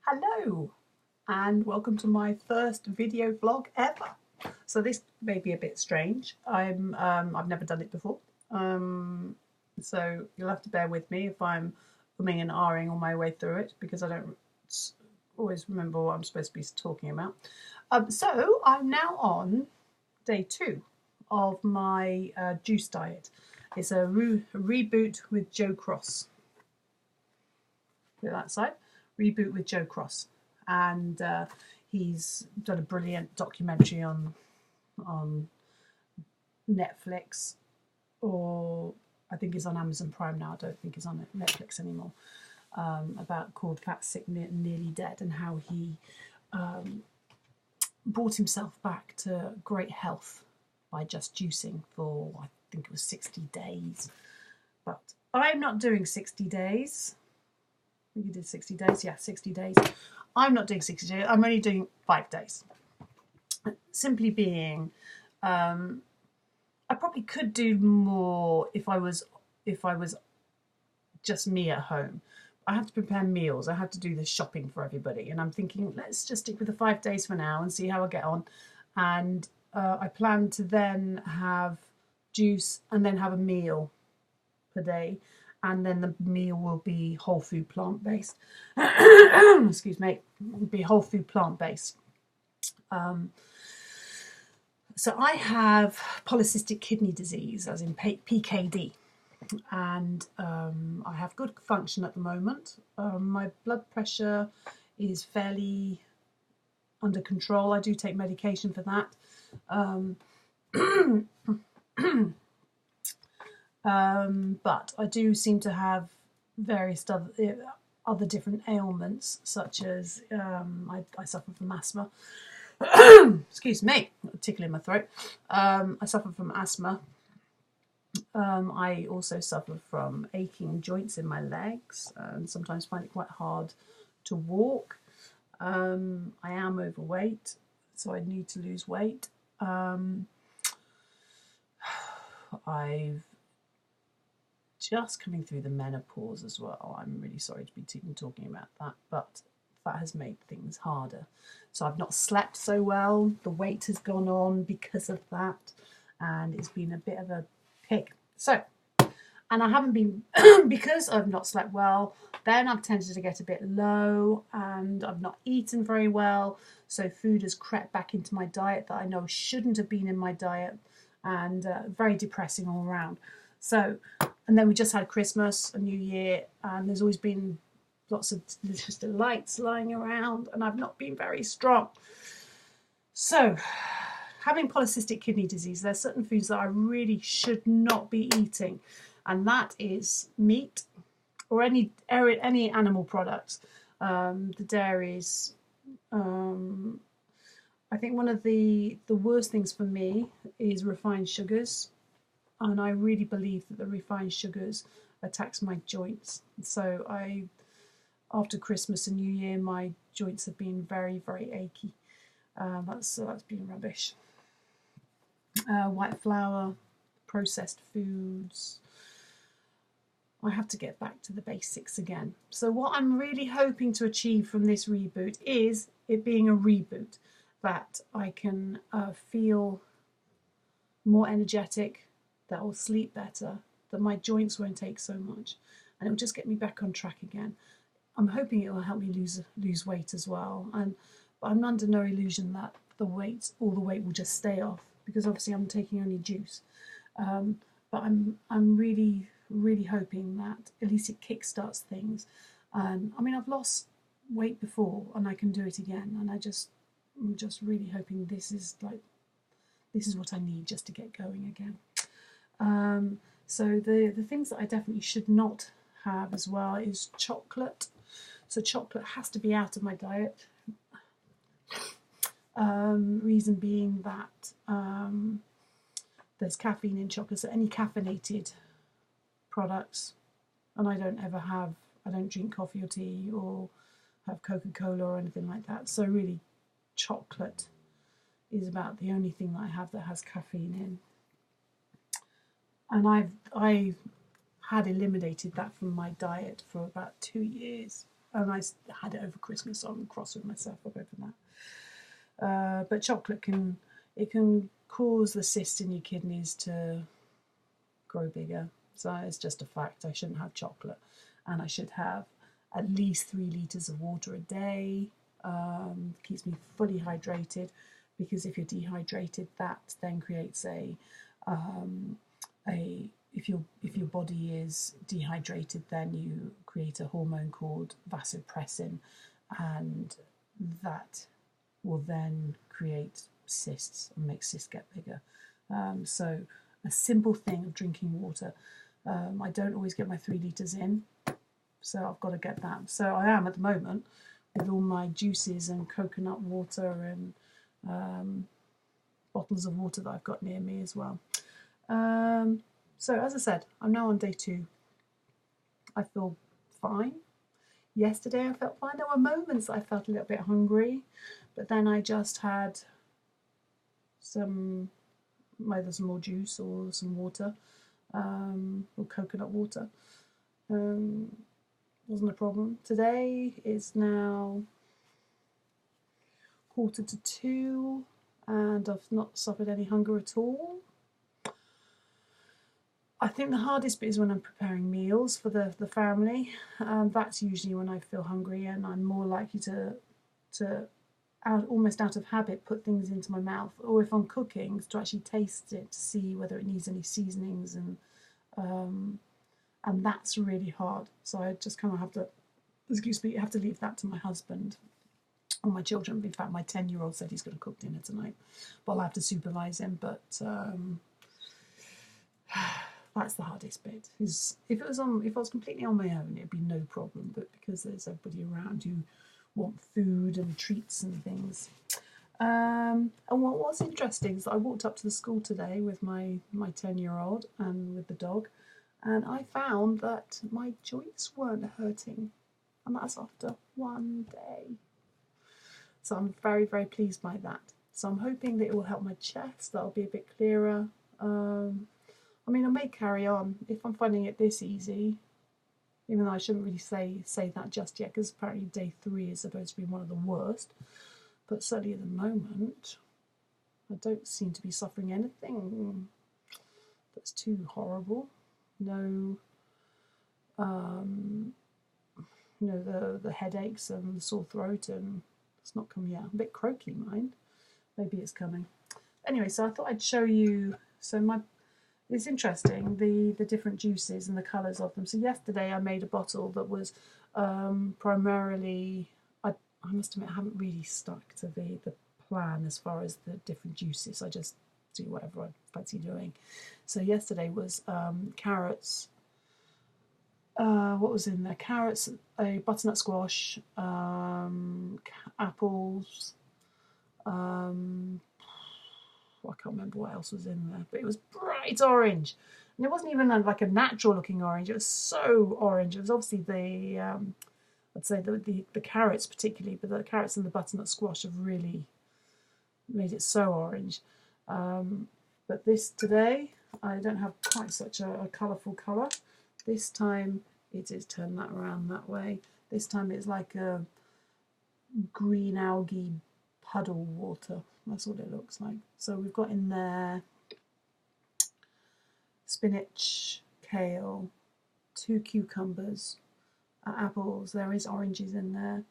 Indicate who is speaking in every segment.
Speaker 1: Hello and welcome to my first video vlog ever. So this may be a bit strange. I've never done it before, so you'll have to bear with me if I'm umming and ahhing on my way through it because I don't always remember what I'm supposed to be talking about. So I'm now on day 2 of my juice diet. It's a reboot with Joe Cross. Put it that side. Reboot with Joe Cross, and he's done a brilliant documentary on Netflix, or I think it's on Amazon Prime now. I don't think it's on Netflix anymore. About called Fat, Sick, Nearly Dead, and how he brought himself back to great health by just juicing for, I think it was 60 days. But I'm not doing 60 days. You did 60 days, yeah, 60 days. I'm not doing 60 days. I'm only doing 5 days. Simply being, I probably could do more if I was just me at home. I have to prepare meals. I have to do the shopping for everybody, and I'm thinking let's just stick with the 5 days for now and see how I get on. And I plan to then have juice and then have a meal per day. And then the meal will be whole food plant-based. Excuse me, it will be whole food plant-based. So I have polycystic kidney disease, as in PKD, and I have good function at the moment. My blood pressure is fairly under control. I do take medication for that. But I do seem to have various other different ailments, such as I suffer from asthma. Excuse me, a tickle in my throat. I suffer from asthma. I also suffer from aching joints in my legs and sometimes find it quite hard to walk. I am overweight, so I need to lose weight. I've just coming through the menopause as well. I'm really sorry to be even talking about that, but that has made things harder. So I've not slept so well. The weight has gone on because of that, and it's been a bit of a pig. So, and I haven't been, because I've not slept well, then I've tended to get a bit low, and I've not eaten very well. So food has crept back into my diet that I know shouldn't have been in my diet, and very depressing all around. So, and then we just had Christmas, a New Year, and there's always been lots of delicious delights lying around, and I've not been very strong. So, having polycystic kidney disease, there's certain foods that I really should not be eating, and that is meat or any animal products. The dairies. I think one of the worst things for me is refined sugars. And I really believe that the refined sugars attacks my joints. So after Christmas and New Year, my joints have been very, very achy. That's been rubbish. White flour, processed foods. I have to get back to the basics again. So what I'm really hoping to achieve from this reboot is it being a reboot, that I can feel more energetic, that I'll sleep better, that my joints won't ache so much, and it'll just get me back on track again. I'm hoping it will help me lose weight as well, but I'm under no illusion that all the weight will just stay off, because obviously I'm taking only juice. But I'm really, really hoping that at least it kickstarts things. I mean, I've lost weight before, and I can do it again, and I'm just really hoping this is what I need just to get going again. So the things that I definitely should not have as well is chocolate. So chocolate has to be out of my diet. Reason being that there's caffeine in chocolate, so any caffeinated products, and I don't drink coffee or tea or have Coca-Cola or anything like that. So really, chocolate is about the only thing that I have that has caffeine in. And I've had eliminated that from my diet for about 2 years. and I had it over Christmas, so I'm cross with myself over that. But chocolate can cause the cyst in your kidneys to grow bigger. So it's just a fact. I shouldn't have chocolate, and I should have at least 3 litres of water a day. Keeps me fully hydrated, because if you're dehydrated, that then creates if your body is dehydrated, then you create a hormone called vasopressin, and that will then create cysts and make cysts get bigger. So a simple thing of drinking water. I don't always get my 3 litres in, so I've got to get that. So I am at the moment with all my juices and coconut water and bottles of water that I've got near me as well. So as I said, I'm now on day 2. I feel fine. Yesterday I felt fine. There were moments I felt a little bit hungry, but then I just had either some more juice or some water, or coconut water. Wasn't a problem. Today is now 1:45, and I've not suffered any hunger at all. I think the hardest bit is when I'm preparing meals for the family. That's usually when I feel hungry, and I'm more likely to almost out of habit, put things into my mouth, or if I'm cooking, to actually taste it to see whether it needs any seasonings, and that's really hard. So I just kind of have to, have to leave that to my husband or my children. In fact, my 10-year-old said he's going to cook dinner tonight, but I'll have to supervise him. But that's the hardest bit. Is if I was completely on my own, it'd be no problem. But because there's everybody around, you want food and treats and things. And what was interesting is I walked up to the school today with my 10-year-old and with the dog, and I found that my joints weren't hurting, and that's after 1 day. So I'm very, very pleased by that. So I'm hoping that it will help my chest, that'll be a bit clearer. I mean, I may carry on if I'm finding it this easy, even though I shouldn't really say that just yet, because apparently day 3 is supposed to be one of the worst. But certainly at the moment, I don't seem to be suffering anything that's too horrible. No, the headaches and the sore throat, and it's not come yet. A bit croaky, mind. Maybe it's coming. Anyway, so I thought I'd show you. So it's interesting, the different juices and the colours of them. So yesterday I made a bottle that was primarily, I must admit I haven't really stuck to the plan as far as the different juices. I just do whatever I fancy doing. So yesterday was carrots. What was in there? Carrots, a butternut squash, apples, I can't remember what else was in there, but it was bright orange, and it wasn't even like a natural looking orange. It was so orange. It was obviously I'd say the carrots particularly, but the carrots and the butternut squash have really made it so orange. But this today, I don't have quite such a colourful colour. This time it is turned that around that way. This time it's like a green algae puddle water. That's what it looks like. So we've got in there spinach, kale, 2 cucumbers, apples. There is oranges in there.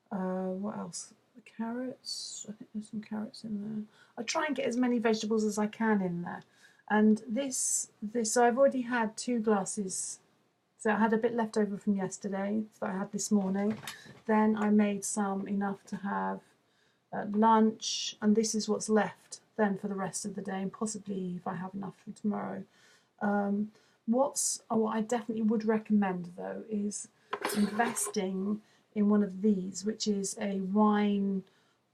Speaker 1: What else? The carrots. I think there's some carrots in there. I try and get as many vegetables as I can in there. And this. So I've already had 2 glasses. So I had a bit left over from yesterday that I had this morning. Then I made some enough to have at lunch, and this is what's left then for the rest of the day, and possibly if I have enough for tomorrow. What I definitely would recommend though is investing in one of these, which is a wine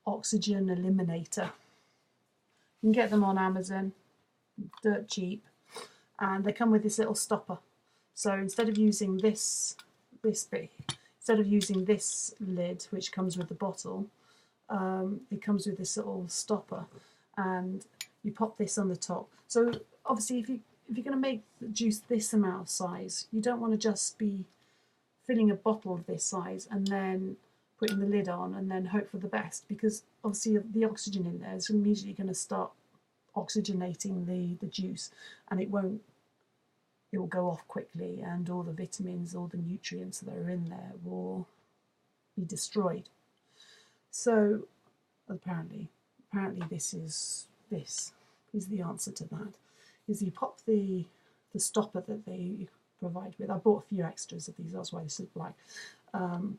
Speaker 1: oxygen eliminator. You can get them on Amazon, dirt cheap, and they come with this little stopper. So instead of using this bit, instead of using this lid which comes with the bottle, it comes with this little stopper, and you pop this on the top. So obviously if you're going to make the juice this amount of size, you don't want to just be filling a bottle of this size and then putting the lid on and then hope for the best, because obviously the oxygen in there is immediately going to start oxygenating the juice, and it will go off quickly, and all the vitamins, all the nutrients that are in there will be destroyed. So apparently this is the answer to that. Is you pop the stopper that they provide with. I bought a few extras of these, that's why this is black. And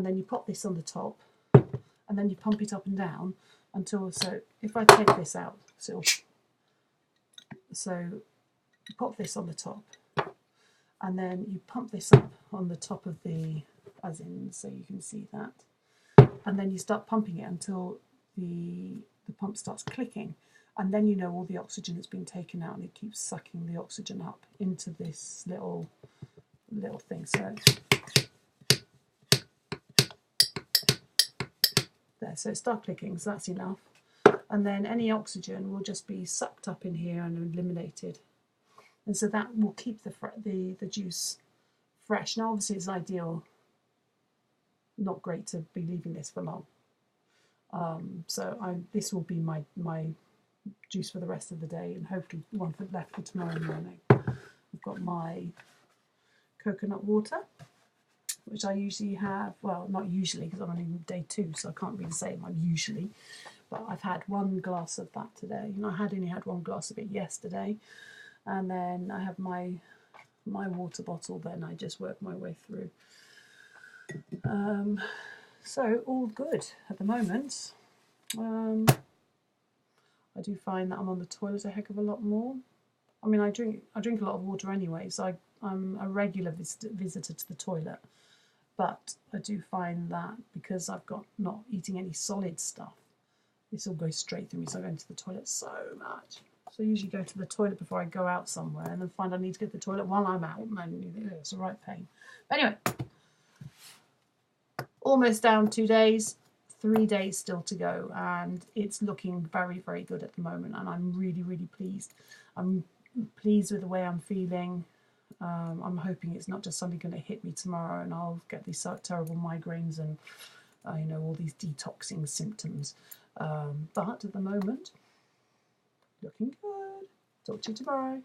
Speaker 1: then you pop this on the top, and then you pump it up and down until, so if I take this out, so you pop this on the top, and then you pump this up on the top of the, as in, so you can see that, and then you start pumping it until the pump starts clicking, and then you know all the oxygen has been taken out, and it keeps sucking the oxygen up into this little thing. So there, so it starts clicking, so that's enough, and then any oxygen will just be sucked up in here and eliminated, and so that will keep the juice fresh. Now obviously it's ideal, not great to be leaving this for long. So this will be my juice for the rest of the day, and hopefully one left for tomorrow morning. I've got my coconut water, which I usually have, well, not usually because I'm only day 2, so I can't really say I'm usually, but I've had 1 glass of that today, and I only had 1 glass of it yesterday, and then I have my water bottle, then I just work my way through. So all good at the moment. I do find that I'm on the toilet a heck of a lot more. I mean, I drink a lot of water anyway, so I'm a regular visitor to the toilet. But I do find that because I've got not eating any solid stuff, this all goes straight through me, so I go into the toilet so much. So I usually go to the toilet before I go out somewhere, and then find I need to go to the toilet while I'm out, and it's a right pain. But anyway, almost down 2 days, 3 days still to go, and it's looking very, very good at the moment, and I'm really, really pleased. I'm pleased with the way I'm feeling. I'm hoping it's not just something going to hit me tomorrow and I'll get these terrible migraines and all these detoxing symptoms. But at the moment, looking good. Talk to you tomorrow.